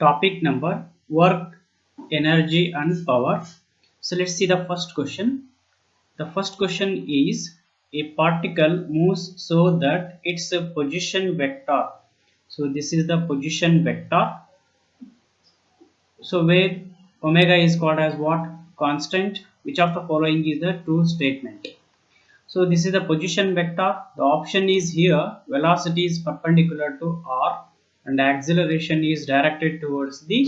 topic number work, energy and power. So let's see the first question. The first question is a particle moves so that its position vector. So this is the position vector. So where omega is called as what? Constant. Which of the following is the true statement? So this is the position vector. The option is here velocity is perpendicular to r and acceleration is directed towards the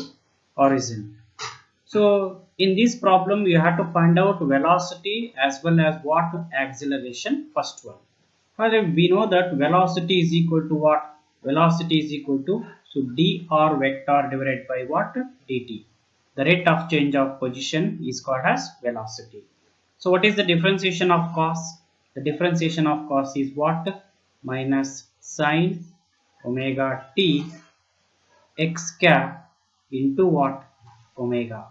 horizon. So in this problem we have to find out velocity as well as what? Acceleration, first one. However, we know that velocity is equal to what? Velocity is equal to, so dr vector divided by what? Dt. The rate of change of position is called as velocity. So what is the differentiation of cos? The differentiation of cos is what? Minus sine omega t x cap into what? Omega.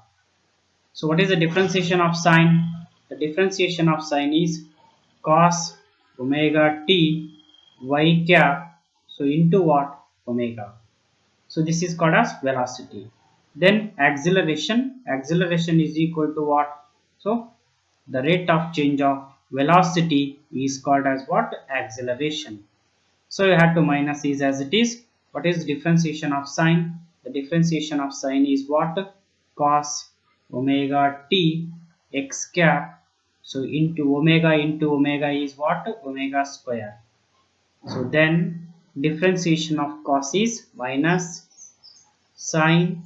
So what is the differentiation of sine? The differentiation of sine is cos omega t y cap, so into what? Omega. So this is called as velocity. Then acceleration is equal to what? So the rate of change of velocity is called as what? Acceleration. So you have to minus is as it is. What is differentiation of sine? The differentiation of sine is what? Cos omega t x cap, so into omega is what? Omega square. So then differentiation of cos is minus sine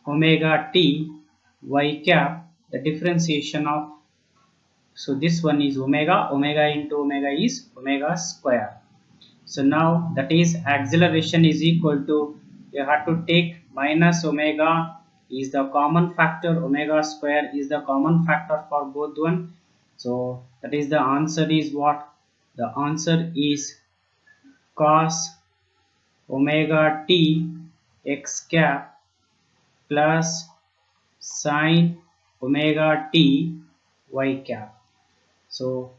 omega t y cap. The differentiation of, so this one is omega into omega is omega square. So now that is acceleration is equal to, you have to take minus omega is the common factor, omega square is the common factor for both one. So that is the answer is what? The answer is cos omega t x cap plus sine omega t y cap. So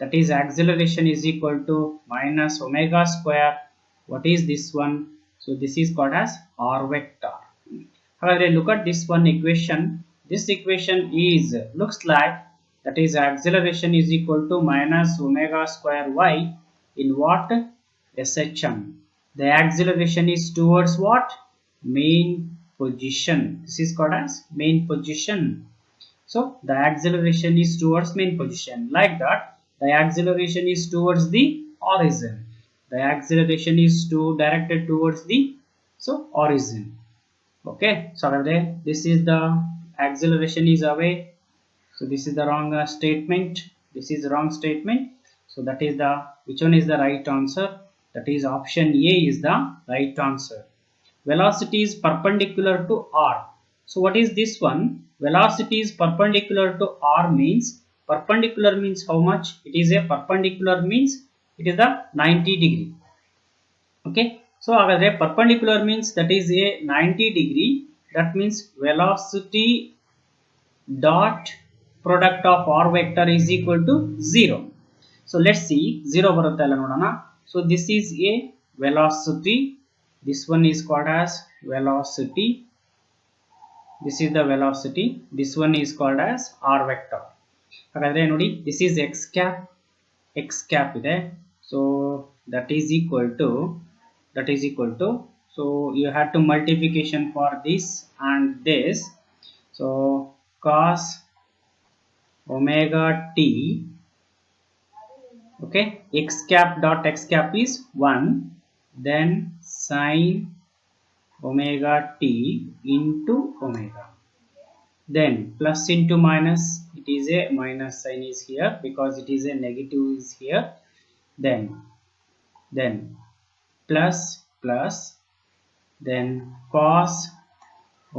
that is acceleration is equal to minus omega square. What is this one? So this is called as r vector. However, look at this one equation. This equation is looks like that is acceleration is equal to minus omega square y in what? SHM. The acceleration is towards what? Main position. This is called as main position. So the acceleration is towards main position. Like that, the acceleration is towards the horizon. The acceleration is directed towards the horizon. Okay, so this is the acceleration is away. So this is the wrong statement. This is the wrong statement. So that is the, which one is the right answer? That is option A is the right answer. Velocity is perpendicular to r. So what is this one? Velocity is perpendicular to r means, perpendicular means how much? It is a perpendicular means it is the 90 degree. Okay. So perpendicular means that is a 90 degree. That means velocity dot product of r vector is equal to 0. So let's see 0 ಬರುತ್ತಲ್ಲ ನೋಡೋಣ. So this is a velocity. This one is called as velocity. This is the velocity. This one is called as r vector. ಹಾಗಾದ್ರೆ ನೋಡಿ, this is x cap ಇದೆ. So that is equal to, so you have to multiplication for this and this. So cos omega t, okay, x cap dot x cap is 1, then sine omega t into omega, then plus into minus, it is a minus sign is here because it is a negative is here, then plus, then cos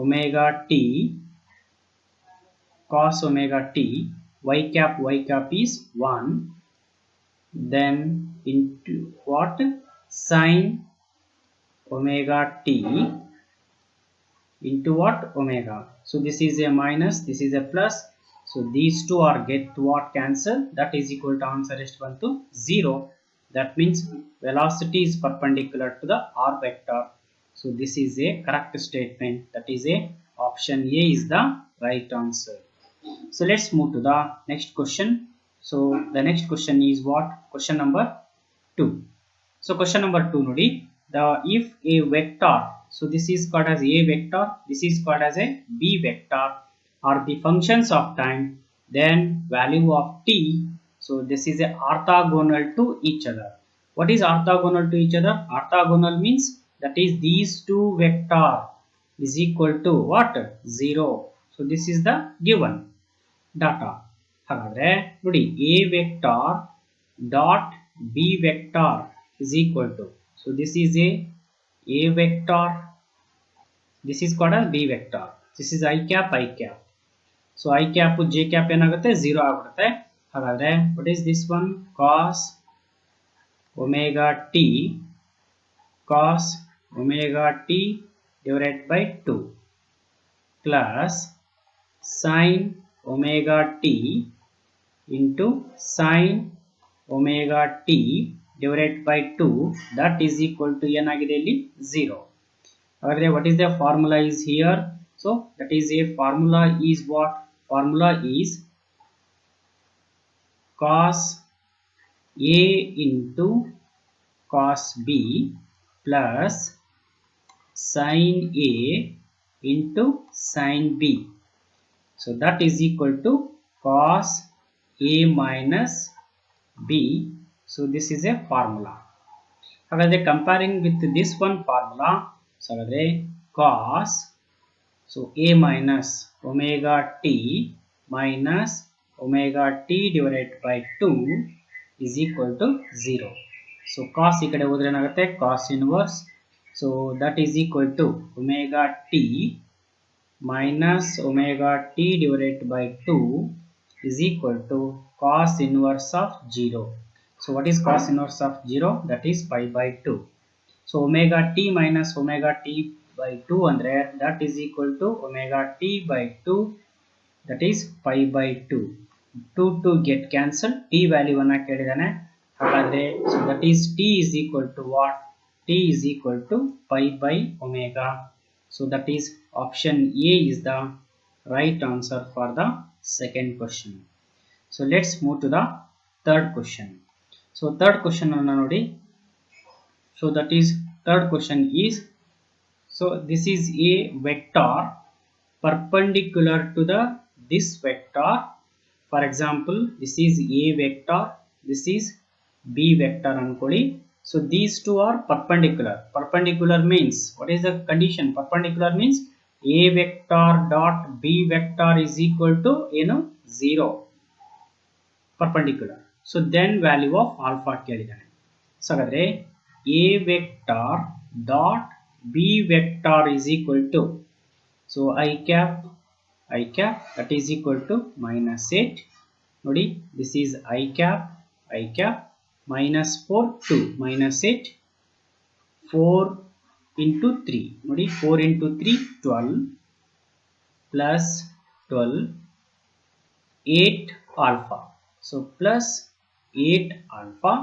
omega t y cap is 1, then into what? Sine omega t into what? Omega. So this is a minus, this is a plus. So these two are get what? Cancel. That is equal to answer is 1 to 0. That means velocity is perpendicular to the r vector. So this is a correct statement. That is a option A is the right answer. So let's move to the next question. So the next question is what? Question number 2. So question number 2 nodi, the if a vector, so this is called as a vector, this is called as a b vector, are the functions of time, then value of t, so this is a orthogonal to each other. What is orthogonal to each other? Orthogonal means that is these two vector is equal to what? 0. So this is the given data. ಹಾಗಾದ್ರೆ ನೋಡಿ a vector dot b vector is equal to, so this is a vector, this is called as b vector, this is I cap, so I cap j cap ಏನಾಗುತ್ತೆ 0 ಆಗಿಬಿಡುತ್ತೆ. ಹಾಗಾದ್ರೆ what is this one? Cos omega t divided by 2 plus sin omega t into sin omega t divided by 2, that is equal to ಏನಾಗಿದೆ ಇಲ್ಲಿ 0. ಹಾಗಾದ್ರೆ what is the formula is here? So that is a formula is what? Formula is cos a into cos b plus sin a into sin b. So that is equal to cos a minus b. So this is a formula. However, comparing with this one formula, so cos, so a minus omega t minus omega t divided by 2 is equal to 0. So cos ikade hodre enagutte cos inverse, so that is equal to omega t minus omega t divided by 2 is equal to cos inverse of 0. So what is cos inverse of 0? That is pi by 2. So omega t minus omega t by 2 andre that is equal to omega t by 2, that is pi by 2. 2 get cancelled, t value anna kelidane. Hagadre so that is t is equal to what? T is equal to pi by omega. So that is option A is the right answer for the second question. So let's move to the third question. So third question anna nodi, so that is third question is, so this is a vector perpendicular to the this vector. For example, this is a vector, this is b vector ankoli. So these two are perpendicular. Perpendicular means, what is the condition? Perpendicular means a vector dot b vector is equal to 0. Perpendicular. So then value of alpha kelidane. So hagadre a vector dot b vector is equal to, so I cap that is equal to minus 8. Nodi, this is I cap minus 4 2 minus 8 4 into 3. Nodi, 4 into 3 12 plus 12 8 alpha. So plus 8 alpha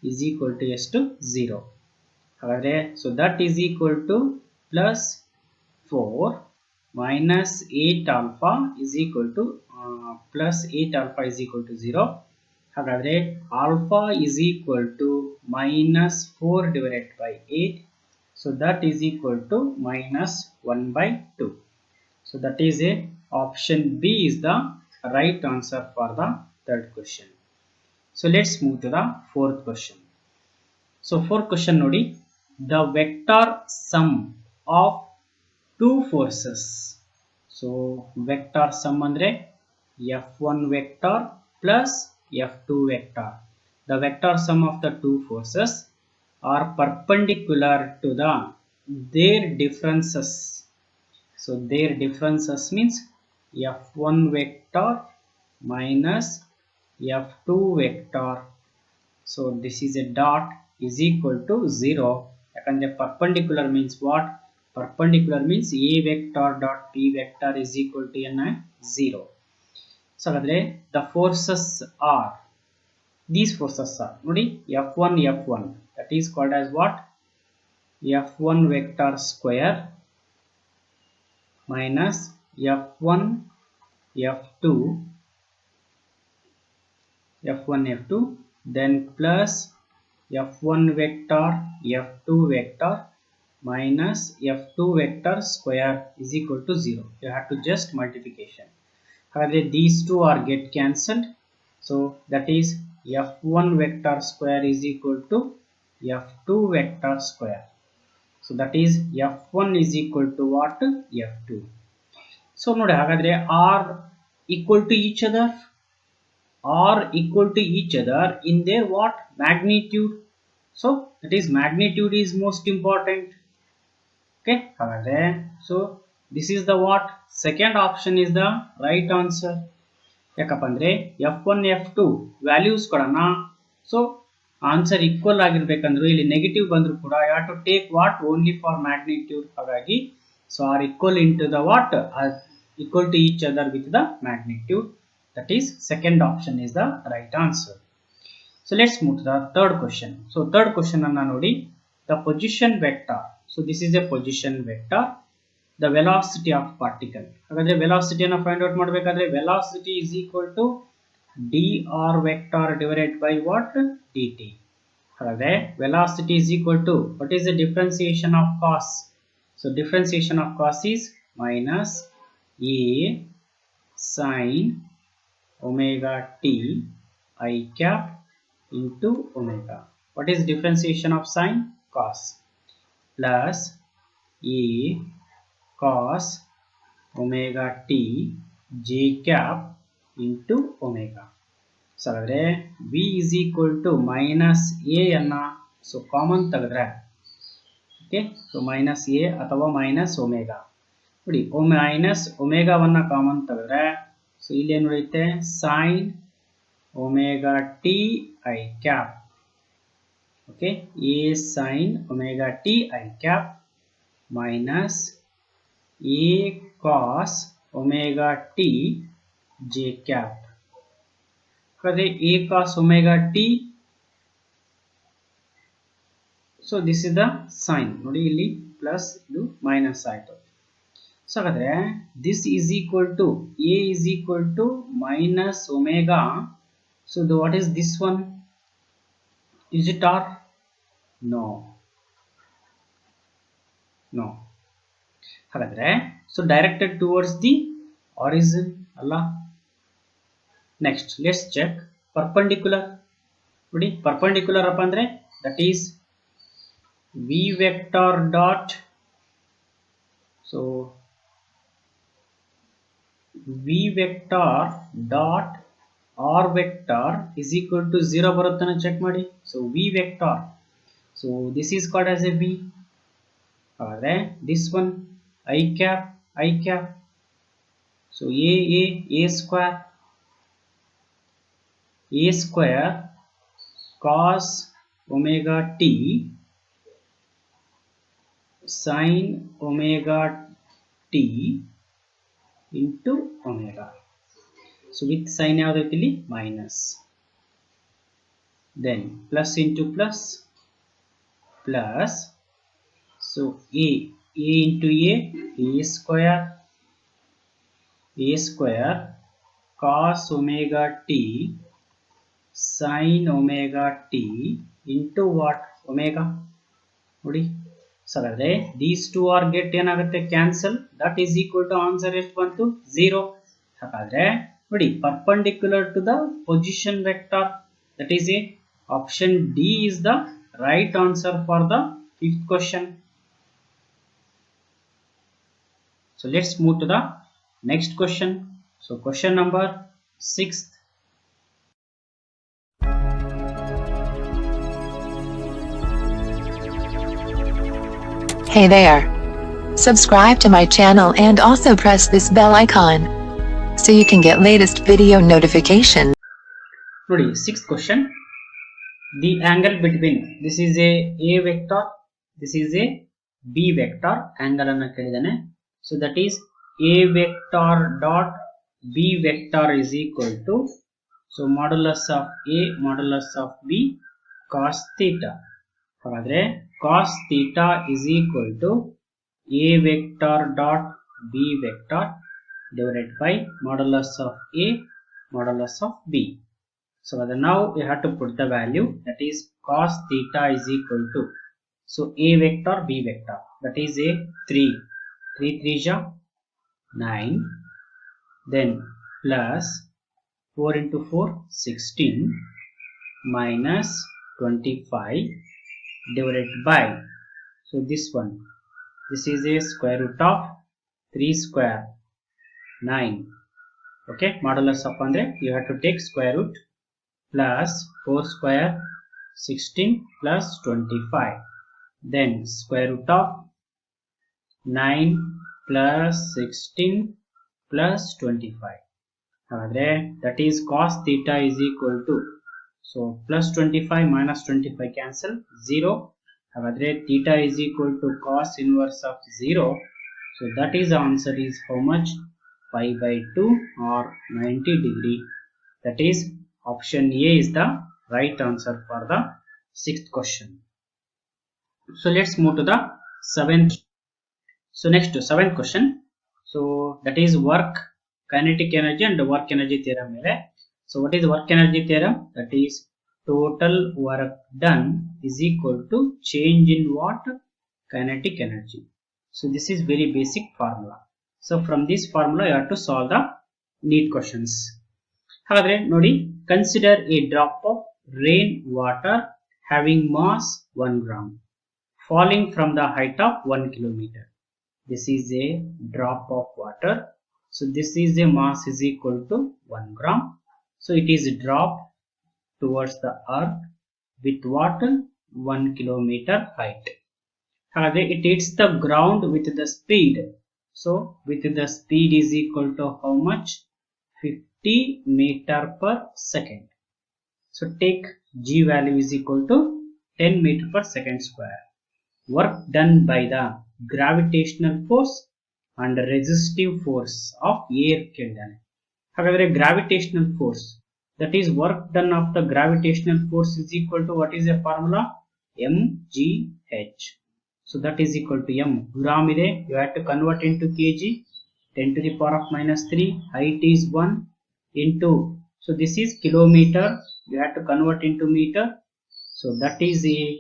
is equal to s to 0. However, so that is equal to plus 4 minus 8 alpha is equal to plus 8 alpha is equal to 0. However, alpha is equal to minus 4 divided by 8. So that is equal to minus 1 by 2. So that is a option B is the right answer for the third question. So let's move to the fourth question. So fourth question nodi, the vector sum of two forces. So vector sum andre f1 vector plus f2 vector. The vector sum of the two forces are perpendicular to their differences. So their differences means f1 vector minus f2 vector. So this is a dot is equal to 0. Yakandre perpendicular means what? Perpendicular means a vector dot b vector is equal to 0. So the forces are, these forces are nodi f1 that is called as what? f1 vector square minus f1 f2 then plus f1 vector f2 vector minus f2 vector square is equal to 0. You have to just multiplication. However, these two are get cancelled, so that is f1 vector square is equal to f2 vector square. So that is f1 is equal to what? f2. So ನೋಡಿ ಹಾಗಾದ್ರೆ are equal to each other in their what? Magnitude. So that is magnitude is most important. Okay, so this is the what? Second option is the right answer. ಯಾಕಪ್ಪ ಅಂದ್ರೆ f1 f2 values ಕೊಡೋಣ. So answer equal ಆಗಿರ್ಬೇಕಂದ್ರೆ ಇಲ್ಲಿ negative ಬಂದ್ರು ಕೂಡ you have to take what? Only for magnitude. ಹಾಗಾಗಿ so are equal in to the what? Equal to each other with the magnitude. That is second option is the right answer. So let's move to the third question. So third question anna nodi, the position vector. So this is a position vector, the velocity of particle. Hagadre velocity anna find out madbekadre velocity is equal to dr vector divided by what? dt. Hagadre velocity is equal to, what is the differentiation of cos? So differentiation of cos is minus a sin omega t I cap into omega. What is differentiation of sin? Cos. Plus a cos omega t j cap into omega. So v is equal to minus a anna, so common tagdre, okay, so minus a athava minus omega. ನೋಡಿ minus omega vanna common tagdre, so ಇಲ್ಲಿ ಏನು ಉಳಿಯುತ್ತೆ? sin omega t I cap. Okay, a sin omega t I cap minus a cos omega t j cap. Because a cos omega t, so this is the sin. ನೋಡಿ ಇಲ್ಲಿ plus ಇದು minus ಆಯ್ತು. So this is equal to a is equal to minus omega. So what is this one? Is it r? No. So directed towards the origin Allah. Next let's check perpendicular. ನೋಡಿ perpendicular appa andre that is v vector dot, so v vector dot r vector is equal to 0 ಬರುತ್ತನ check ಮಾಡಿ. So v vector, so this is called as a v. This one I cap, so a square cos omega t sin omega t into omega. So with sign yavudaitili minus, then plus into plus, so a into a square cos omega t sin omega t into what? Omega. ನೋಡಿ so these two are get ಏನಾಗುತ್ತೆ? cancel. That is equal to answer ಎಷ್ಟು ಬಂತು? 0. ಹಾಗಾದ್ರೆ ನೋಡಿ perpendicular to the position vector, that is a option D is the right answer for the fifth question. So let's move to the next question. So question number 6. Hey there. Subscribe to my channel and also press this bell icon so you can get latest video notification. ನೋಡಿ sixth question. The angle between, this is a vector, this is a b vector, angle ಅನ್ನು ಕೇಳಿದಾನೆ. So that is a vector dot b vector is equal to, so modulus of a modulus of b cos theta. ಹಾಗಾದ್ರೆ cos theta is equal to a vector dot b vector divided by modulus of a modulus of b. So now we have to put the value, that is cos theta is equal to, so a vector b vector, that is a 3 3 ja 9, then plus 4 into 4 16 minus 25 divided by, so this one, this is a square root of 3 square 9. Okay, modulus of andre you have to take square root plus 4 square 16 plus 25, then square root of 9 plus 16 plus 25. That is cos theta is equal to, so plus 25 minus 25 cancel 0. Theta is equal to cos inverse of 0. So that is the answer is how much? Pi by 2 or 90 degree. That is option A is the right answer for the 6th question. So let's move to the 7th. So next 7th question. So that is work kinetic energy and work energy theorem. So what is work energy theorem? That is total work done is equal to change in what? Kinetic energy. So this is very basic formula. So from this formula you have to solve the NEET questions. Nodi, consider a drop of rain water having mass 1 gram falling from the height of 1 kilometer. This is a drop of water. So this is a mass is equal to 1 gram. So it is dropped towards the earth with what? 1 kilometer height. It hits the ground with the speed. So with the speed is equal to how much? 50 meter per second. So take G value is equal to 10 meter per second square. Work done by the gravitational force and resistive force of air ಕೇಳಿದಾನೆ. ಹಾಗಾದರೆ gravitational force, that is work done of the gravitational force is equal to, what is the formula? mgh. So that is equal to m gram ide, you have to convert into kg, 10 to the power of minus 3, height is 1 into, so this is kilometer, you have to convert into meter. So that is a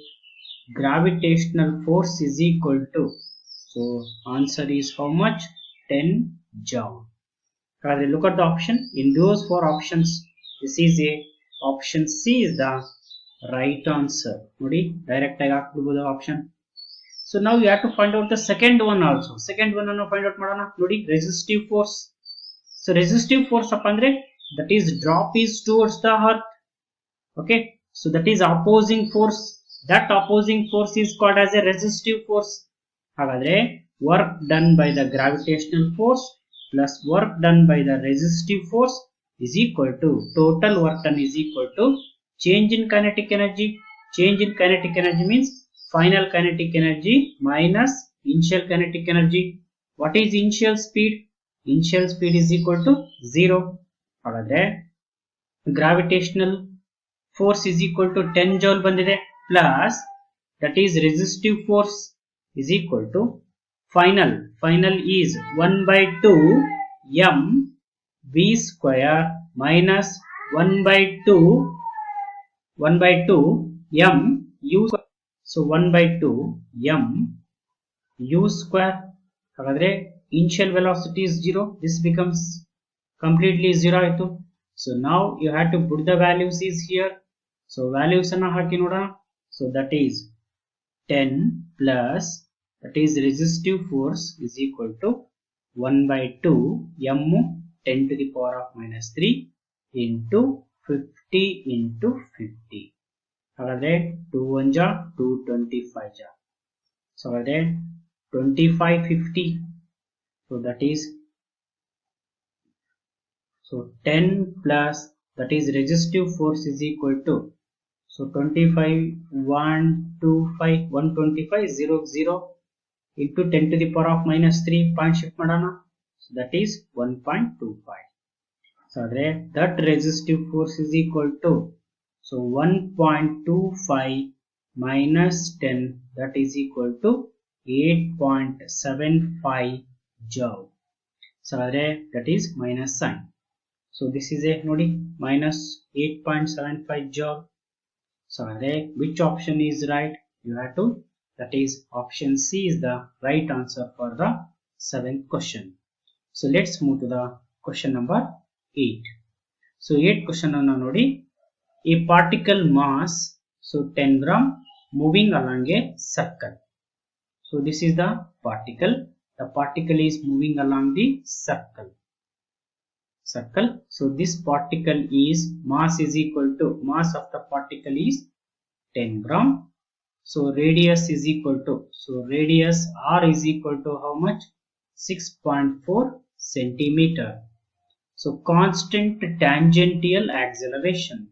gravitational force is equal to, so answer is how much? 10 joule. Look at the option. In those 4 options, this is a option C is the right answer. Nodi, direct the option. So now you have to find out the second one also. Second one find out madana. Nodi, resistive force. So resistive force apandre, that is drop is towards the earth. Okay, so that is opposing force. That opposing force is called as a resistive force. Work done by the gravitational force plus work done by the resistive force is equal to, total work done is equal to change in kinetic energy. Change in kinetic energy means final kinetic energy minus initial kinetic energy. What is initial speed? Initial speed is equal to 0. Gravitational force is equal to 10 joule bandide, plus that is resistive force is equal to final is 1 by 2 m v square minus 1 by 2 m u. So 1 by 2 m u square. Initial velocity is 0. This becomes completely 0. So now you have to put the values is here. So values anna haki noda. So that is 10 plus, that is resistive force is equal to 1 by 2 m 10 to the power of minus 3 into 50 into 50. 2 1 ja 225 ja. So 2550. So that is, so 10 plus, that is resistive force is equal to, so 25 125 125 0 0 into 10 to the power of minus 3 point shift madana. So that is 1.25. So that resistive force is equal to, so 1.25 minus 10, that is equal to 8.75 joule. So that is minus sign. So this is a nodi minus 8.75 joule. So which option is right? You have to, that is option C is the right answer for the 7th question. So let's move to the question number 8. So 8 question anna nodi, a particle mass, so 10 gram, moving along a circle. So this is the particle. The particle is moving along the circle. So this particle is mass is equal to, mass of the particle is 10 gram. So radius is equal to, so radius r is equal to how much? 6.4 centimeter. So constant tangential acceleration.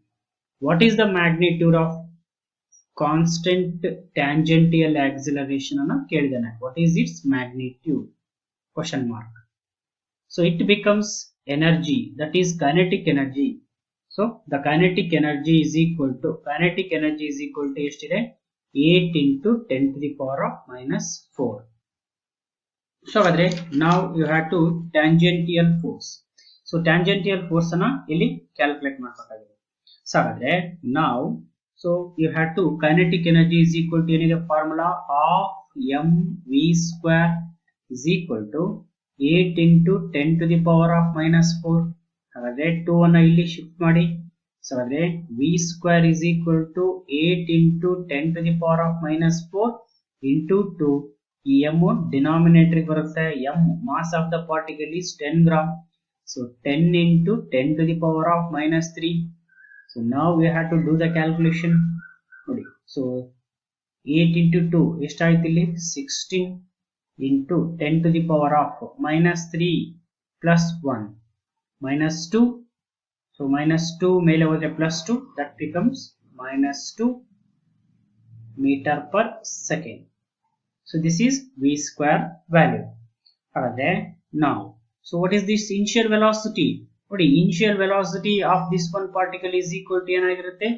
What is the magnitude of constant tangential acceleration? What is its magnitude? Question mark. So it becomes energy, that is kinetic energy. So the kinetic energy is equal to, yesterday 8 into 10 to the power of minus 4. So now you have to tangential force. So tangential force anna illi calculate ಮಾಡಬೇಕಾಗಿದೆ. So now, so you have to, kinetic energy is equal to the formula of mv square is equal to 8 into 10 to the power of minus 4. 2 ಅನ್ನು ಇಲ್ಲಿ shift ಮಾಡಿ. So v square is equal to 8 into 10 to the power of minus 4 into 2. ಈ m denominator ಬರುತ್ತೆ. m mass of the particle is 10 gram. So 10 into 10 to the power of minus 3. So now we have to do the calculation. So 8 into 2 ಎಷ್ಟಾಯ್ತು ಇಲ್ಲಿ 16 into 10 to the power of minus 3 plus 1 minus 2. So minus 2 ಮೇಲೆ ಹೋದ್ರೆ plus 2, that becomes minus 2 meter per second. So this is v square value. Now, so what is this initial velocity? What is initial velocity of this one particle is equal to ಏನಾಗಿರುತ್ತೆ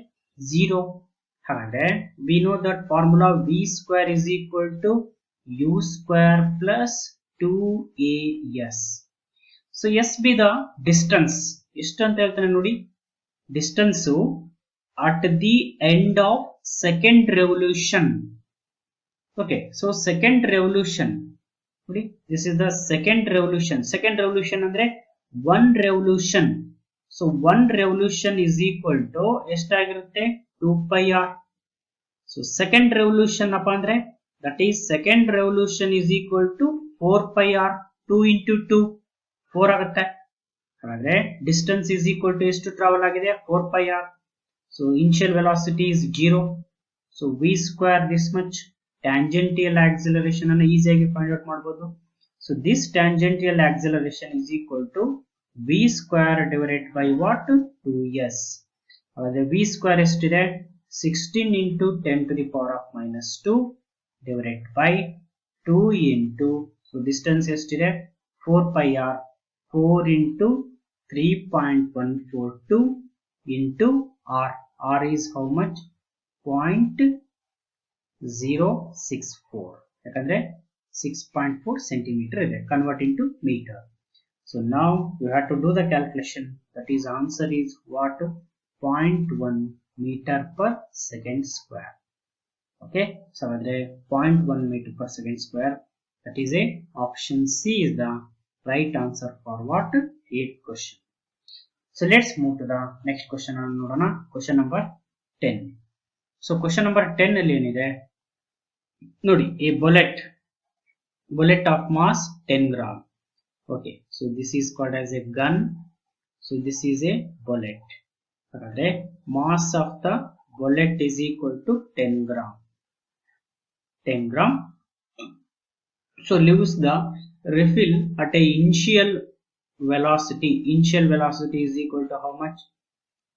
0. We know that formula v square is equal to u square plus 2as. So s be the distance. ಎಷ್ಟು ಅಂತ ಹೇಳ್ತಾನೆ ನೋಡಿ, distance at the end of second revolution. Okay, so second revolution. This is the second revolution. Second revolution andre one revolution. So one revolution is equal to ಎಷ್ಟಾಗಿರುತ್ತೆ 2 pi r. So second revolution ಅಪ್ಪ ಅಂದ್ರೆ, that is second revolution is equal to 4 pi r. 2 into 2 4 ಆಗುತ್ತೆ. ಹಾಗಾದ್ರೆ distance is equal to ಎಷ್ಟು travel ಆಗಿದೆ 4 pi r. So initial velocity is 0. So v square this much. Tangential acceleration ಅನ್ನು ಈಸಿಯಾಗಿ find out ಮಾಡಬಹುದು. So this tangential acceleration is equal to v square divided by what? 2s. ಹಾಗಾದ್ರೆ v square ಎಷ್ಟಿದೆ 16 into 10 to the power of minus 2 divided by 2 into, so distance ಎಷ್ಟಿದೆ 4 pi r, 4 into 3.142 into r. r is how much? 0.064. ಯಾಕಂದ್ರೆ 6.4 centimeter ಇದೆ. Convert into meter. So now you have to do the calculation. That is answer is what? 0.1 meter per second square. Okay. So 0.1 meter per second square. That is a option C is the right answer for what? 8th question. So let's move to the next question. Question number 10. So question number 10 ಅಲ್ಲಿ ಏನಿದೆ ನೋಡಿ, a bullet of mass 10 gram. Okay, so this is called as a gun. So this is a bullet. Okay, mass of the bullet is equal to 10 gram. 10 gram. So leaves the refill at a initial velocity. Initial velocity is equal to how much?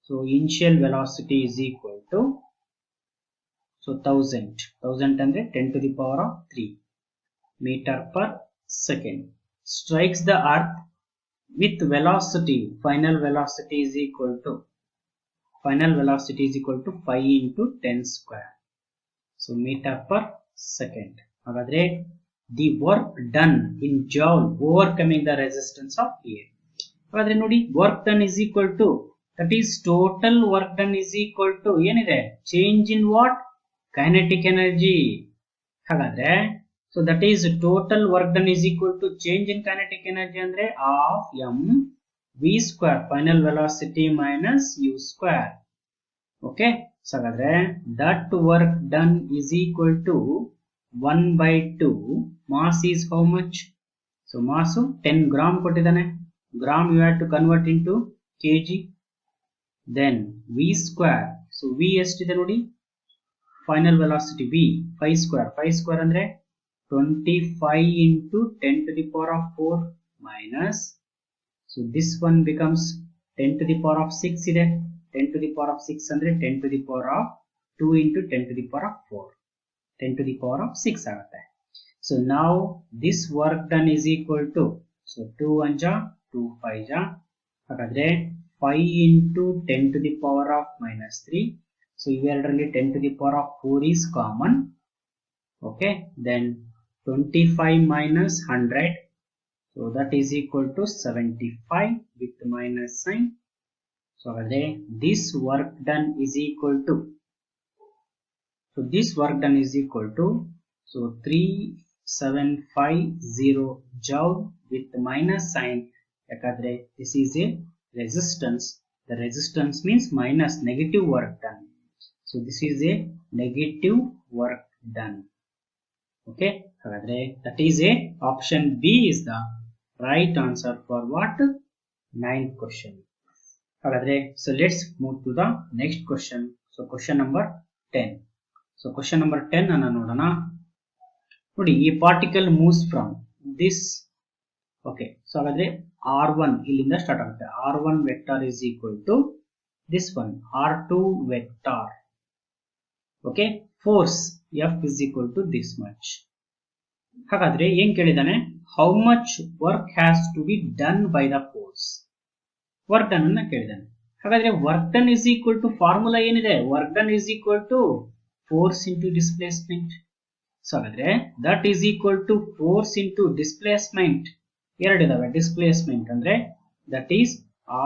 So initial velocity is equal to, so 1000 ಅಂದ್ರೆ 10 to the power of 3 meter per second. Strikes the earth with velocity. Final velocity is equal to 5 into 10 square. So meter per second. ಹಾಗಾದ್ರೆ the work done in joule overcoming the resistance of air. ಹಾಗಾದ್ರೆ ನೋಡಿ work done is equal to, that is total work done is equal to ಏನಿದೆ, change in what, kinetic energy. ಹಾಗಾದ್ರೆ so that is total work done is equal to change in kinetic energy ಅಂದ್ರೆ of m v square final velocity minus u square. Okay, so ಹಾಗಾದ್ರೆ that work done is equal to 1/2 mass is how much? So mass 10 gram ಕೊಟ್ಟಿದ್ದಾನೆ, gram you have to convert into kg. Then v square, so v ಎಷ್ಟಿದೆ ನೋಡಿ, final velocity v 5 square ಅಂದ್ರೆ 25 into 10 to the power of 4 minus, so this one becomes 10 to the power of 6 ಇದೆ, 10 to the power of 6 ಅಂದ್ರೆ 10 to the power of 2 into 10 to the power of 4, 10 to the power of 6 ಆಗುತ್ತೆ. So now this work done is equal to, so 2 1 ja 2 5 ja, ಹಾಗಾದ್ರೆ 5 into 10 to the power of minus 3, so ಇವೆರಡರಲ್ಲಿ 10 to the power of 4 is common. Okay, then 25 minus 100, so that is equal to 75 with minus sign. So this work done is equal to, so this work done is equal to, so 3750 joule with minus sign, ಯಾಕಂದ್ರೆ this is a resistance, the resistance means minus, negative work done, so this is a negative work done. Okay, ಹಾಗಾದ್ರೆ that is a option B is the right answer for what, 9th question. ಹಾಗಾದ್ರೆ so let's move to the next question. So question number 10. So question number 10 ಅನ್ನು ನೋಡೋಣ. ನೋಡಿ, ಈ particle moves from this. Okay, so ಹಾಗಾದ್ರೆ r1 ಇಲ್ಲಿಂದ start ಆಗುತ್ತೆ, r1 vector is equal to this one r2 vector. Okay, force F is equal to this much. ಹಾಗಾದ್ರೆ ಏನ್ ಕೇಳಿದಾನೆ, how much work has to be done by the force. Work done ಅನ್ನ ಕೇಳಿದಾನೆ. ಹಾಗಾದ್ರೆ work done is equal to formula ಏನಿದೆ, work done is equal to force into displacement. So ಹಾಗಾದ್ರೆ that is equal to force into displacement. ಎರಡಿದಾವೆ displacement ಅಂದ್ರೆ that is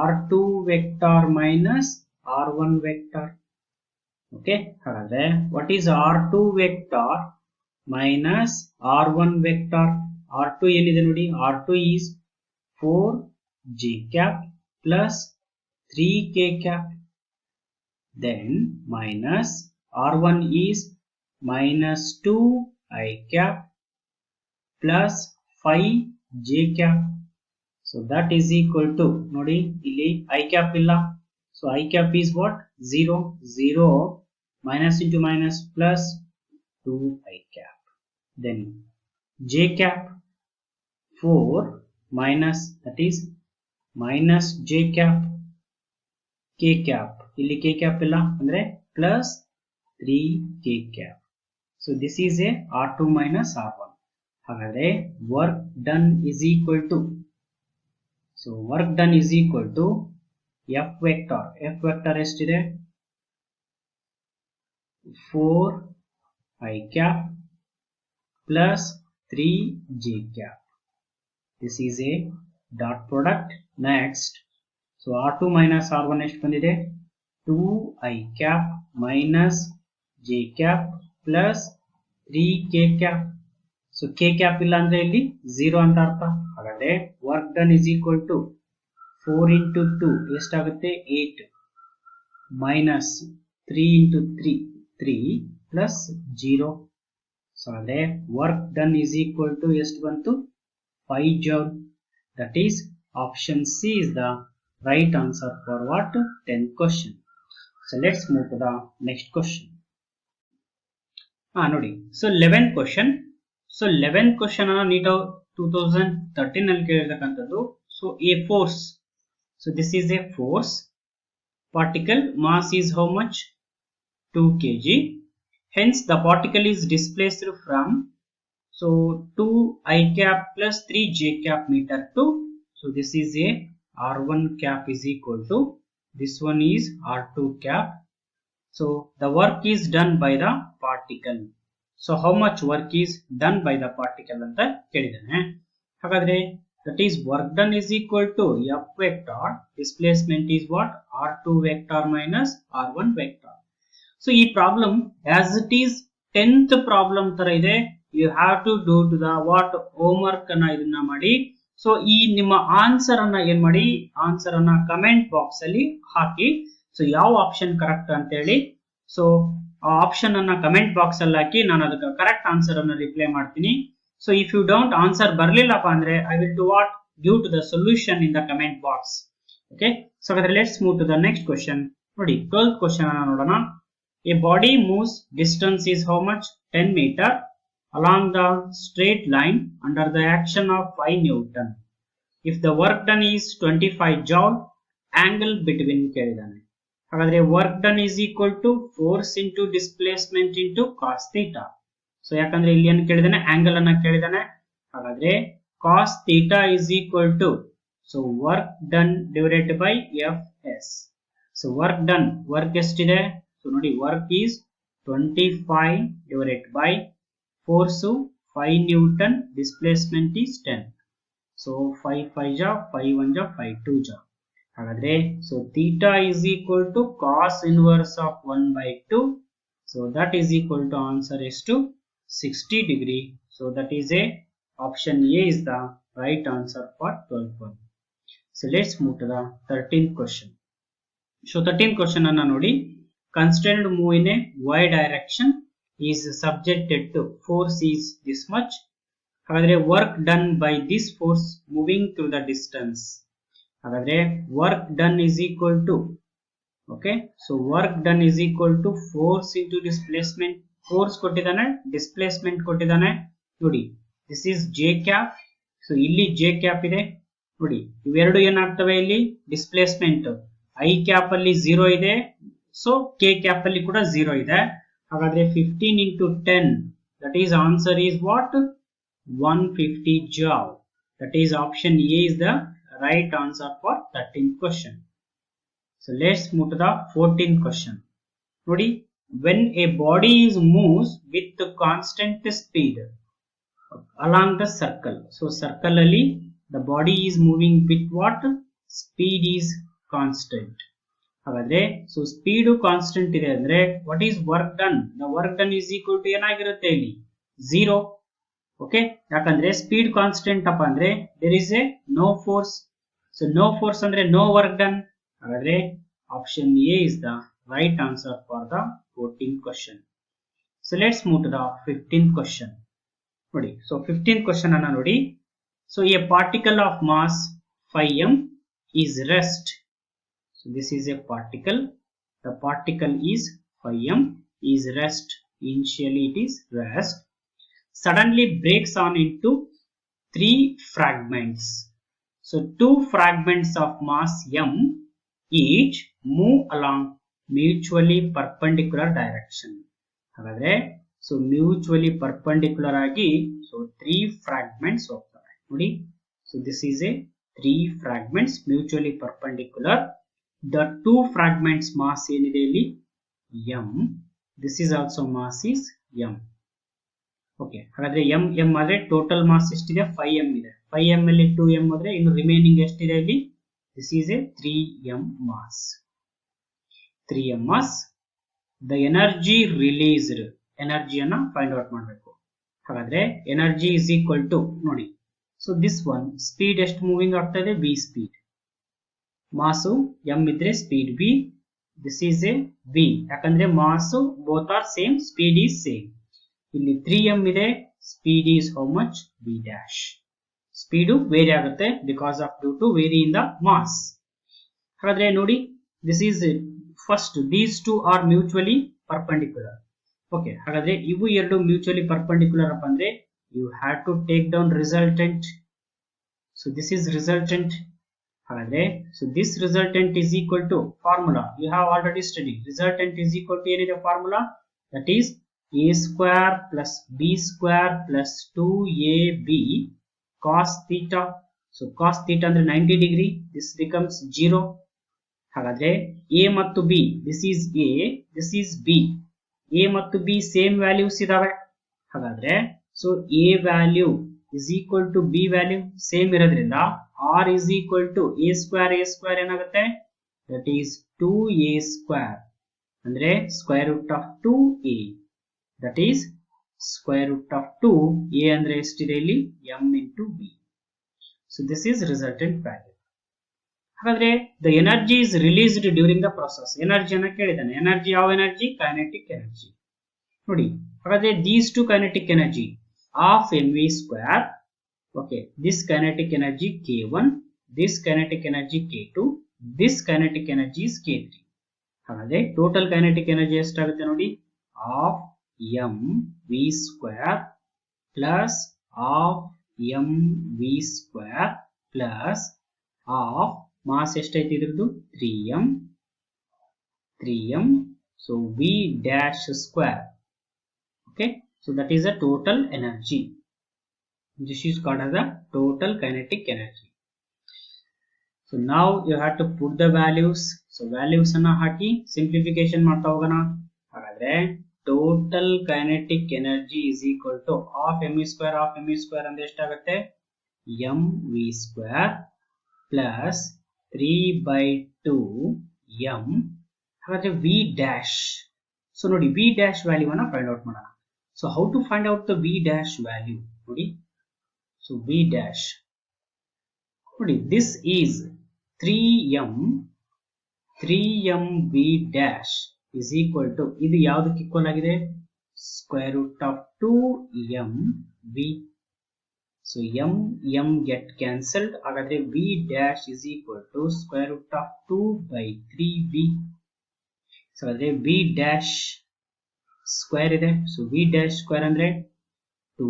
r2 vector minus r1 vector. Okay, ಹಾಗಾದ್ರೆ what is r2 vector minus r1 vector. r2 ಏನಿದೆ ನೋಡಿ, r2 is 4j cap plus 3k cap, then minus r1 is minus 2i cap plus 5j cap. So that is equal to, ನೋಡಿ ಇಲ್ಲಿ i cap ಇಲ್ಲ, so i cap is what, 0, 0 minus into minus plus 2i cap, then j cap 4 minus, that is minus j cap, k cap ಇಲ್ಲಿ k cap ಇಲ್ಲ ಅಂದ್ರೆ plus 3k cap. So this is a r2 minus r1. ಹಾಗಾದ್ರೆ work done is equal to, so work done is equal to F vector. F vector ಎಷ್ಟಿದೆ, 4i cap plus 3j cap. This is a dot product. Next, so r2 minus r1 ಎಷ್ಟು ಬಂದಿದೆ, 2i cap minus j cap plus 3k cap. So k cap ಇಲ್ಲ ಅಂದ್ರೆ ಇಲ್ಲಿ 0 ಅಂತ ಅರ್ಥ. ಹಾಗಾದ್ರೆ work done is equal to 4 into 2 ಎಷ್ಟಾಗುತ್ತೆ, 8 minus 3 into 3 3 plus 0. So ಹಾಗಾದ್ರೆ work done is equal to ಎಷ್ಟು ಬಂತು, 5 joule. That is option C is the right answer for what, 10th question. So let's move to the next question. ನೋಡಿ, so 11th question. So 11th question ಅನ್ನು NEET 2013 ನಲ್ಲಿ ಕೇಳಿರತಕ್ಕಂಥದ್ದು. So a force, so this is a force, particle mass is how much, 2 kg, hence the particle is displaced from, so 2i cap plus 3j cap meter to, so this is a r1 cap is equal to, this one is r2 cap So the work is done by the particle. So how much work is done by the particle ಅಂತ ಕೇಳಿದಾನೆ. ಹಾಗಾದ್ರೆ that is work done is equal to F vector, displacement is what, R2 vector minus R1 vector. So ಈ problem as it is 10th problem ತರ ಇದೆ. You have to do to the what homework ಅನ್ನ ಇದನ್ನ ಮಾಡಿ. So ಈ ನಿಮ್ಮ answer ಅನ್ನ ಏನ್ ಮಾಡಿ, ಆನ್ಸರ್ ಅನ್ನ ಕಮೆಂಟ್ ಬಾಕ್ಸ್ ಅಲ್ಲಿ ಹಾಕಿ. ಸೊ ಯಾವ ಆಪ್ಷನ್ ಕರೆಕ್ಟ್ ಅಂತ ಹೇಳಿ, ಸೊ ಆ ಆಪ್ಷನ್ ಅನ್ನ ಕಮೆಂಟ್ ಬಾಕ್ಸ್ ಅಲ್ಲಿ ಹಾಕಿ, ನಾನು ಅದಕ್ಕೆ ಕರೆಕ್ಟ್ ಆನ್ಸರ್ ಅನ್ನ ರಿಪ್ಲೈ ಮಾಡ್ತೀನಿ. So if you don't answer ಬರ್ಲಿಲ್ಲಪ್ಪ ಅಂದ್ರೆ I will to what give to the solution in the comment box. Okay, so ಹಾಗಾದ್ರೆ let's move to the next question. ನೋಡಿ 12th ಕ್ವಶನ್ ಅನ್ನ ನೋಡೋಣ. A body moves, distance is how much, 10 meter along the straight line under the action of 5 Newton. If the work done is 25 joule, angle between ಕೇಳಿದಾನೆ. ಹಾಗಾದ್ರೆ work done is equal to force into displacement into cos theta. So ಯಾಕಂದ್ರೆ ಇಲ್ಲಿ ಏನು ಕೇಳಿದಾನೆ, angle ಅನ್ನ ಕೇಳಿದಾನೆ. ಹಾಗಾದ್ರೆ cos theta is equal to, so work done divided by fs. So work done, work ಎಷ್ಟಿದೆ, so ನೋಡಿ work is 25 divided by force 5 Newton, displacement is 10. So 5 5 ja 5 1 ja 5 2 ja. ಹಾಗಾದ್ರೆ so theta is equal to cos inverse of 1 by 2. So that is equal to answer is to 60 degree. So that is a option A is the right answer for 12th one. So let's move to the 13th question. So 13th question anna nodi. Constrained move in a y direction is subjected to force is this much. ಹಾಗಾದ್ರೆ work done by this force moving through the distance. ಹಾಗಾದ್ರೆ work done is equal to, okay, so work done is equal to force into displacement. Force ಕೊಟ್ಟಿದ್ದಾನೆ, displacement ಕೊಟ್ಟಿದ್ದಾನೆ. ನೋಡಿ this is j cap. So ಇಲ್ಲಿ j cap ಇದೆ. ನೋಡಿ ಇವೆರಡು ಏನಾಗ್ತವೆ, ಇಲ್ಲಿ displacement i cap ಅಲ್ಲಿ 0 ಇದೆ, ಸೊ k cap ಅಲ್ಲಿ ಕೂಡ 0 ಇದೆ. ಹಾಗಾದ್ರೆ 15 into 10, that is answer is what, 150 joule. That is option A is the right answer for 13th question. So let's move to the 14th question. ನೋಡಿ, when a body is moves with constant speed along the circle. So circle ಅಲ್ಲಿ the body is moving with what, speed is constant. ಹಾಗಾದ್ರೆ so speed constant ಇದೆ ಅಂದ್ರೆ what is work done, the work done is equal to ಏನಾಗಿರುತ್ತೆ ಇಲ್ಲಿ 0. Okay, ಯಾಕಂದ್ರೆ speed constant ಅಪ್ಪ ಅಂದ್ರೆ there is a no force. So no force ಅಂದ್ರೆ no work done. ಹಾಗಾದ್ರೆ option A is the right answer for the 14th question. So let's move to the 15th question. ನೋಡಿ, so 15th question ಅನ್ನ ನೋಡಿ. So a particle of mass 5m is rest. So this is a particle. The particle is 5m, is rest. Initially it is rest. Suddenly breaks on into 3 fragments. So 2 fragments of mass m each move along mutually perpendicular direction. ಹಾಗಾದ್ರೆ so mutually perpendicular ಆಗಿ so 3 fragments ಹೋಗ್ತವೆ. ನೋಡಿ, so this is a 3 fragments mutually perpendicular. The 2 fragments mass ಏನಿದೆ ಇಲ್ಲಿ m. This is also mass is m. Okay, ಹಾಗಾದ್ರೆ m ಆದ್ರೆ total mass ಎಷ್ಟಿದೆ, 5m ಇದೆ. 5m ಅಲ್ಲಿ 2m ಆದ್ರೆ ಇನ್ನು ರಿಮೈನಿಂಗ್ ಎಷ್ಟಿದೆ ಇಲ್ಲಿ, this is a 3m mass. 3m mass. The energy released, ಎನರ್ಜಿಯನ್ನ ಫೈಂಡ್ ಔಟ್ ಮಾಡಬೇಕು. ಹಾಗಾದ್ರೆ ಎನರ್ಜಿ is equal to, ನೋಡಿ, so this one ಸ್ಪೀಡ್ ಎಷ್ಟು ಮೂವಿಂಗ್ ಆಗ್ತಾ ಇದೆ, v ಸ್ಪೀಡ್. ಮಾಸು m ಇದ್ರೆ speed v. This is a v, ಯಾಕಂದ್ರೆ mass both are same, speed is same. ಇಲ್ಲಿ 3m ಇದೆ, speed is how much, v dash. Speed vary ಆಗುತ್ತೆ because of due to vary in the mass. ಹಾಗಾದ್ರೆ ನೋಡಿ, this is first, these two are mutually perpendicular. Okay, ಹಾಗಾದ್ರೆ ಇವು ಎರಡು mutually perpendicular ಅಪ್ಪ ಅಂದ್ರೆ you have to take down resultant. So this is resultant. ಹಾಗಾದ್ರೆ so this resultant is equal to formula you have already study. Resultant is equal to ಏನಿದೆ formula, that is a square plus b square plus 2ab cos theta. So cos theta ಅಂದ್ರೆ 90 degree, this becomes 0. ಹಾಗಾದ್ರೆ a ಮತ್ತು b, this is a, this is b. A ಮತ್ತು b same values ಇದಾವೆ. ಹಾಗಾದ್ರೆ so a value is equal to b value same ಇರೋದ್ರಿಂದ r is equal to a square ಏನಾಗುತ್ತೆ, that is 2a square, ಅಂದ್ರೆ square root of 2a, that is square root of 2a ಅಂದ್ರೆ ಎಷ್ಟಿದೆ ಇಲ್ಲಿ, m into b. So this is resultant value. ಹಾಗಾದ್ರೆ the energy is released during the process. ಎನರ್ಜಿಯನ್ನು ಕೇಳಿದಾನೆ. Energy ಯಾವ energy, kinetic energy. ನೋಡಿ ಹಾಗಾದ್ರೆ these two kinetic energy half mv square. Okay, this kinetic energy k1, this kinetic energy k2, this kinetic energy is k3. ಹಾಗಾದ್ರೆ total kinetic energy ಎಷ್ಟಾಗುತ್ತೆ ನೋಡಿ, half m v square plus half m v square plus half mass ಎಷ್ಟೈತಿ ಇದ್ರದ್ದು 3m, so v dash square. Okay, so that is the total energy. This is called as the total kinetic energy. So now you have to put the values. So values ಅನ್ನ ಹಾಕಿ simplification ಮಾಡ್ತಾ ಹೋಗೋಣ. ಹಾಗಾದ್ರೆ total kinetic energy is equal to half mv square ಅಂದ್ರೆ ಎಷ್ಟಾಗುತ್ತೆ, mv square plus 3/2m. ಹಾಗಾದ್ರೆ v dash. ಸೊ ನೋಡಿ v dash value ಅನ್ನ ಫೈಂಡ್ ಔಟ್ ಮಾಡೋಣ. So how to find out the v dash value ನೋಡಿ. ಸೊ v dash ನೋಡಿ, this is 3m v dash is equal to, ಇದು ಯಾವುದಕ್ಕೆ equal ಆಗಿದೆ, square root of 2m v. So m get cancelled. ಹಾಗಾದ್ರೆ v dash is equal to square root of 2/3v. So ಹಾಗಾದ್ರೆ v dash square ಇದೆ. So v dash square ಅಂದ್ರೆ 2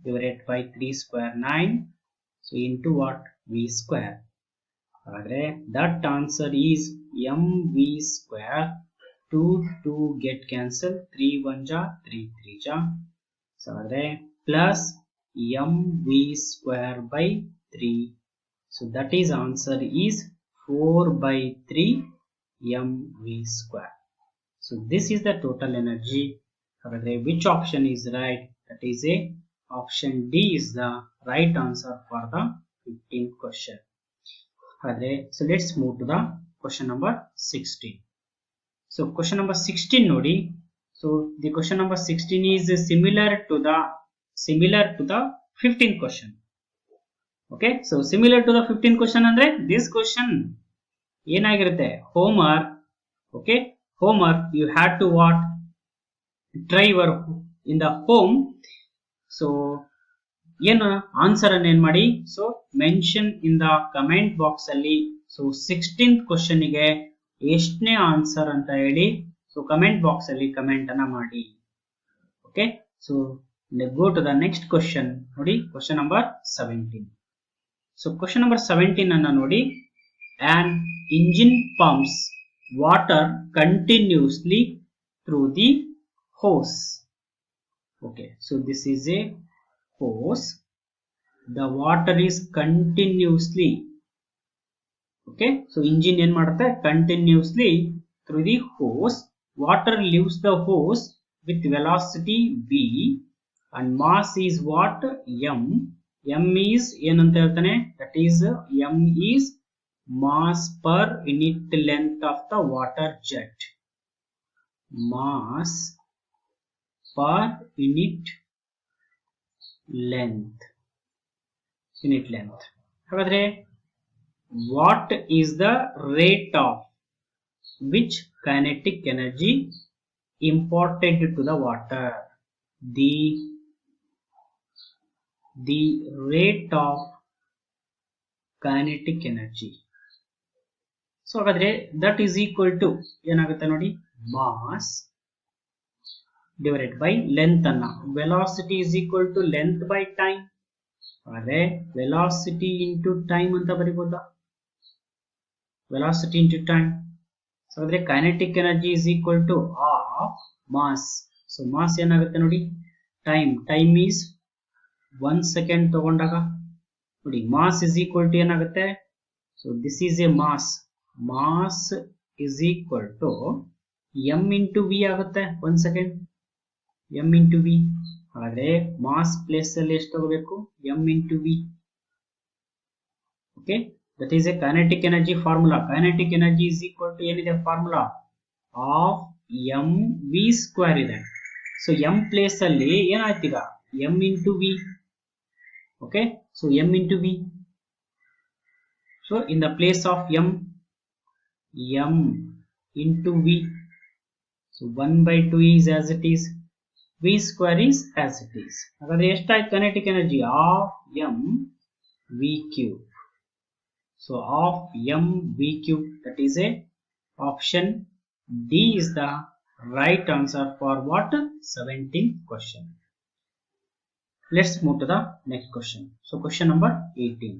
divided by 3 square 9. So into what, v square. ಹಾಗಾದ್ರೆ that answer is mv square. 2 get cancelled, 3 1 ja 3 3 ja. So ಹಾಗಾದ್ರೆ plus mv square by 3. So that is answer is 4/3 mv square. So this is the total energy. Which option is right? That is a option D is the right answer for the 15th question. So let's move to the question number 16. So question number 16 nodi. So the question number 16 is similar to the 15th question. Okay, so similar to the 15th question andre this question ಏನಾಗಿರುತ್ತೆ, homework. Okay, homework you had to what, try your in the home. So ಏನು answer ಅನ್ನು ಏನ್ ಮಾಡಿ, so mention in the comment box ಅಲ್ಲಿ. So 16th question ಗೆ ಎಷ್ಟನೇ answer ಅಂತ ಹೇಳಿ ಸೊ ಕಮೆಂಟ್ ಬಾಕ್ಸ್ ಅಲ್ಲಿ ಕಮೆಂಟ್ ಅನ್ನ ಮಾಡಿ. Okay, so go to the next question ನೋಡಿ, question number 17. So question number 17 ಅನ್ನ ನೋಡಿ, an engine pumps water continuously through the hose. Okay, so this is a hose. The water is continuously. Okay, so engine ಏನು ಮಾಡುತ್ತೆ, continuously through the hose. Water leaves the hose with velocity v and mass is what, m. M is ಏನಂತ ಹೇಳ್ತಾನೆ, that is m is mass per unit length of the water jet. Mass per unit length. ಹಾಗಾದ್ರೆ what is the rate of which kinetic energy imparted to the water? The rate of kinetic energy. So ಹಾಗಾದ್ರೆ that is equal to ಏನಾಗುತ್ತೆ ನೋಡಿ, mass divided by length ಅನ್ನ. velocity is equal to length by time. ಹಾಗಾದ್ರೆ velocity into time ಅಂತ ಬರೀಬಹುದಾ, velocity into time. So ಹಾಗಾದ್ರೆ kinetic energy is equal to half mass. So mass ಏನಾಗುತ್ತೆ ನೋಡಿ, time is 1 second ತಗೊಂಡಾಗ ನೋಡಿ mass is equal to ಏನಾಗುತ್ತೆ, so this is a mass. mass is equal to m into v ಆಗುತ್ತೆ. 1 second, m into v. ಹಾಗಾದ್ರೆ mass place ಅಲ್ಲಿ ಎಷ್ಟು ತಗೋಬೇಕು? m into v. Okay, that is a kinetic energy formula. Kinetic energy is equal to ಏನಿದೆ formula? of mv square ಇದೆ. So m place ಅಲ್ಲಿ ಏನಾಯ್ತು ಈಗ? m into v. Okay, so m into v. So in the place of m into v. So 1 by 2 is as it is. V square is as it is. ಹಾಗಾದ್ರೆ ಎಷ್ಟಾಯ್ತು kinetic energy? of m v cube. So of m v cube, that is a option D is the right answer for what? 17th question. Let's move to the next question. So question number 18.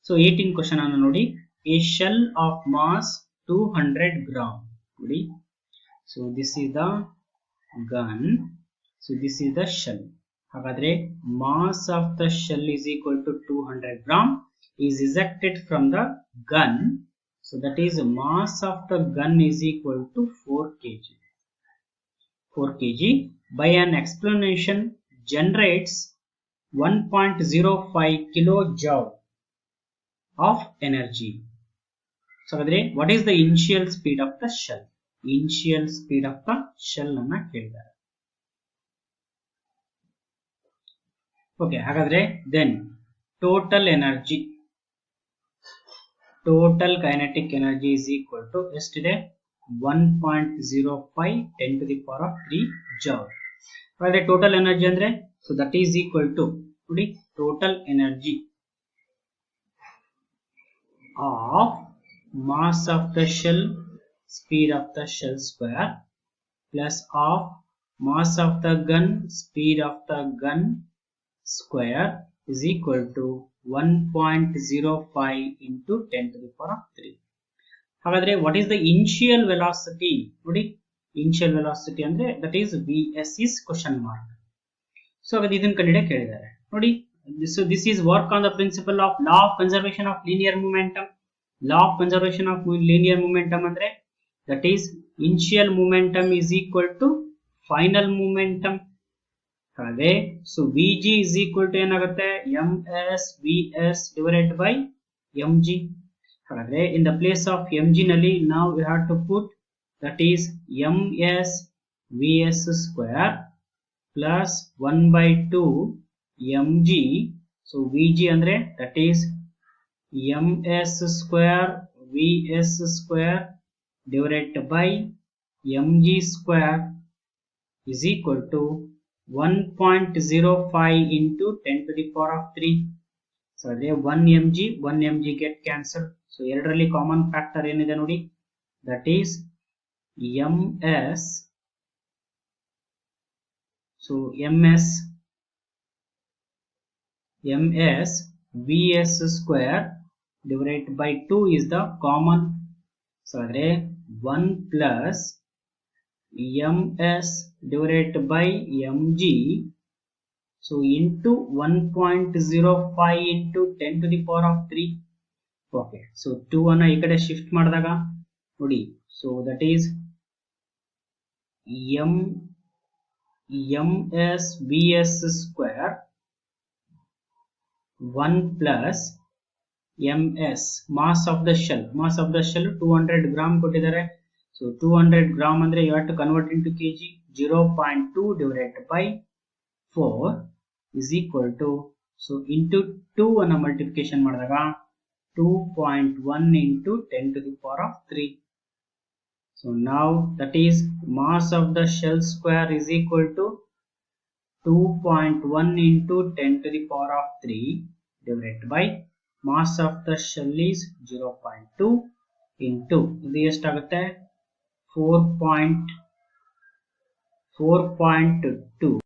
So 18 question ಅನ್ನು ನೋಡಿ. A shell of mass 200 gram. ನೋಡಿ. So this is the gun. So this is the shell. ಹಾಗಾದ್ರೆ mass of the shell is equal to 200 gram is ejected from the gun. So that is mass of the gun is equal to 4 kg. 4 kg by an explanation generates 1.05 kilojoule of energy. So what is the initial speed of the shell? Initial speed of the shell ಅನ್ನು ಕೇಳಿದ್ದಾರೆ. Okay, ಹಾಗಾದ್ರೆ then total energy, total kinetic energy is equal to ಎಷ್ಟಿದೆ? 1.05 10 to the power of 3 joule. ಹಾಗಾದ್ರೆ total energy ಅಂದ್ರೆ so that is equal to ನೋಡಿ total energy of mass of the shell, speed of the shell square, plus of mass of the gun, speed of the gun square is equal to 1.05 into 10 to the power of 3. ಹಾಗಾದ್ರೆ what is the initial velocity? ನೋಡಿ initial velocity ಅಂದ್ರೆ that is vs is question mark. So ಹಾಗಾದ್ರೆ ಇದನ್ನ ಕಂಡುಹಿಡಿಯಕ್ಕೆ ಕೇಳಿದ್ದಾರೆ ನೋಡಿ. So this is work on the principle of law of conservation of linear momentum. Law of conservation of linear momentum ಅಂದ್ರೆ that is initial momentum is equal to final momentum. ಹಾಗೆ so vg is equal to ಏನಾಗುತ್ತೆ? ms vs divided by mg. ಹಾಗಾದ್ರೆ in the place of mg ನಲ್ಲಿ now we have to put that is ms vs square plus 1 by 2 mg. so vg ಅಂದ್ರೆ that is ms square vs square divided by mg square is equal to 1.05 into 10 to the power of 3. So there 1 mg get cancelled. So ಎರಡರಲ್ಲಿ common factor ಏನಿದೆ ನೋಡಿ, that is ms. So ms vs square divided by 2 is the common. So there 1 plus ms divided by mg. So into 1.05 into 10 to the power of 3. Okay, so 2 ಅನ್ನು ಈ ಕಡೆ shift ಮಾಡಿದಾಗ ನೋಡಿ, so that is ms vs square 1 plus ms mass of the shell. Mass of the shell 200 gram ಕೊಟ್ಟಿದ್ದಾರೆ. So 200 gram ಅಂದ್ರೆ you have to convert into kg. 0.2 divided by 4 is equal to, so into 2 ಅನ್ನು multiplication ಮಾಡಿದಾಗ 2.1 into 10 to the power of 3. So now that is mass of the shell square is equal to 2.1 into 10 to the power of 3 divided by mass of the shell is 0.2 into ಇದು ಎಷ್ಟಾಗುತ್ತೆ? 4.2